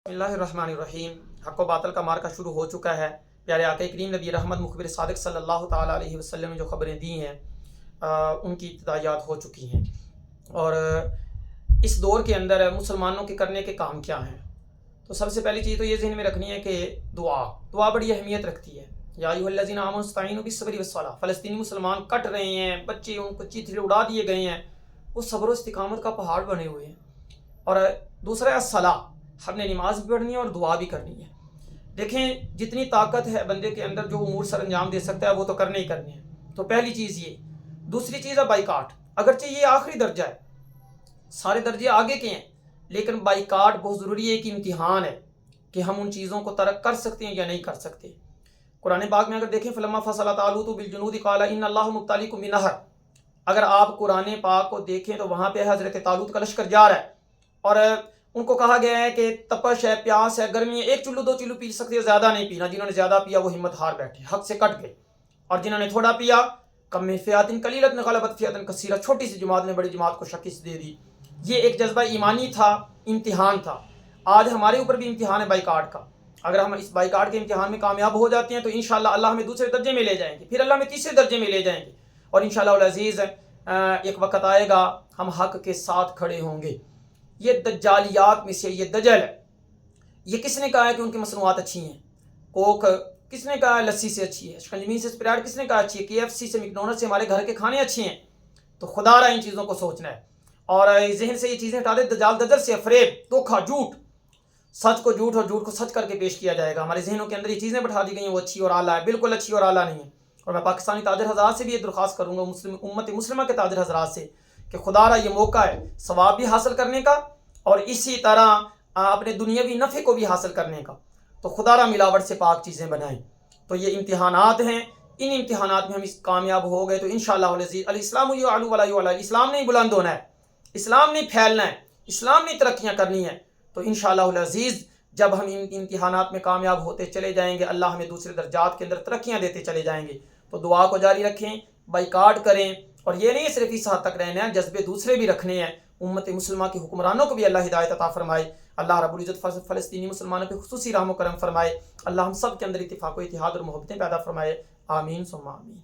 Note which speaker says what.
Speaker 1: बिस्मिल्लाहिर्रहमानिर्रहीम। हक़ व बातिल का मार्का शुरू हो चुका है। प्यारे आक़ा करीम नबी रहमत मुख़बिर सादिक़ सल्लल्लाहु ताला अलैहि वसल्लम ने जो ख़बरें दी हैं उनकी इब्तिदायात हो चुकी हैं। और इस दौर के अंदर मुसलमानों के करने के काम क्या हैं, तो सबसे पहली चीज़ तो ये ज़हन में रखनी है कि दुआ बड़ी अहमियत रखती है। या अय्युहल्लज़ीना आमनू इस्तईनू बिस्सब्रि वस्सलाह। फ़लस्तीनी मुसलमान कट रहे हैं, बच्चे उनको चीथड़े उड़ा दिए गए हैं, वो सब्र व इस्तिक़ामत का पहाड़ बने हुए हैं। और दूसरा है सलाह, हमने नमाज भी पढ़नी है और दुआ भी करनी है। देखें, जितनी ताकत है बंदे के अंदर जो उमूर सर अंजाम दे सकता है वो तो करने ही करने हैं। तो पहली चीज़ ये। दूसरी चीज़ है बाइकाट। अगरचे ये आखिरी दर्जा है, सारे दर्जे आगे के हैं, लेकिन बाइकाट बहुत ज़रूरी है। एक इम्तिहान है कि हम उन चीज़ों को तर्क कर सकते हैं या नहीं कर सकते। कुरान पाक में अगर देखें, फलम्मा फसला तालूत बिलजुनूद क़ाला इन्नल्लाह मुब्तलीकुम बिनहर। अगर आप कुरान पाक को देखें तो वहाँ पे हज़रत तालूत का लश्कर जा रहा है और उनको कहा गया है कि तपश है, प्यास है, गर्मी है, एक चुल्लू दो चुल्लू पी सकते, ज़्यादा नहीं पीना। जिन्होंने ज़्यादा पिया वो हिम्मत हार बैठे, हक से कट गए। और जिन्होंने थोड़ा पिया, कम में फ़ियातिन कलीलतन ग़लबत फ़ियातन कसीरा, छोटी सी जमात ने बड़ी जमात को शिकस्त दे दी। ये एक जज्बा ईमानी था, इम्तिहान था। आज हमारे ऊपर भी इम्तिहान है बाइकाट का। अगर हम इस बाइकाट के इम्तिहान में कामयाब हो जाते हैं तो इंशाअल्लाह अल्लाह हमें दूसरे दर्जे में ले जाएंगे, फिर अल्लाह हमें तीसरे दर्जे में ले जाएंगे, और इंशाअल्लाह अज़ीज़ एक वक्त आएगा हम हक के साथ खड़े होंगे। ये दज्जालियात में से ये दजल है। ये किसने कहा है कि उनकी मसनूआत अच्छी हैं? कोक किसने कहा है लस्सी से अच्छी है? शिकंजवी से स्प्राइट किसने कहा अच्छी है? KFC से, मैकडॉनल्ड से हमारे घर के खाने अच्छे हैं? तो खुदा रहा इन चीज़ों को सोचना है और जहन से ये चीज़ें हटा दे। दज्जाल दजल से अफरेब, धोखा, झूठ, सच को झूठ और झूठ को सच करके पेश किया जाएगा। हमारे जहनों के अंदर ये चीज़ें बैठा दी गई हैं वो अच्छी और आला है, बिल्कुल अच्छी और आला नहीं है। और मैं पाकिस्तानी ताजर हज़रात से भी ये दरख्वास्त करूँगा, उम्मत मुस्लिमा के ताजर हज़रात से, कि खुदा रहा ये मौका है सवाब भी हासिल करने का और इसी तरह अपने दुनियावी नफ़े को भी हासिल करने का। तो खुदा रहा मिलावट से पाक चीज़ें बनाएं। तो ये इम्तिहानात हैं, इन इम्तिहानात में हम इस कामयाब हो गए तो इंशाअल्लाह अल-इस्लामु युअलु वला युअला। इस्लाम नहीं बुलंद होना है, इस्लाम नहीं फैलना है, इस्लाम नहीं तरक्कियाँ करनी है। तो इंशाअल्लाह अज़ीज़ जब हम इन इम्तिहानात में कामयाब होते चले जाएंगे, अल्लाह हमें दूसरे दर्जात के अंदर तरक्कियाँ देते चले जाएंगे। तो दुआ को जारी रखें, बाइकाट करें, और ये नहीं सिर्फ इस हद तक रहना है, जज्बे दूसरे भी रखने हैं। उम्मत मुस्लिमा के हुक्मरानों को भी अल्लाह हिदायत अता फरमाए। अल्लाह रब्बुल इज़्ज़त फ़लस्तीनी मुसलमानों पे खुसूसी रहम करम फरमाए। अल्लाह हम सब के अंदर इत्तिफ़ाक़ व इत्तिहाद और मोहब्बतें पैदा फरमाए। आमीन सुम्मा आमीन।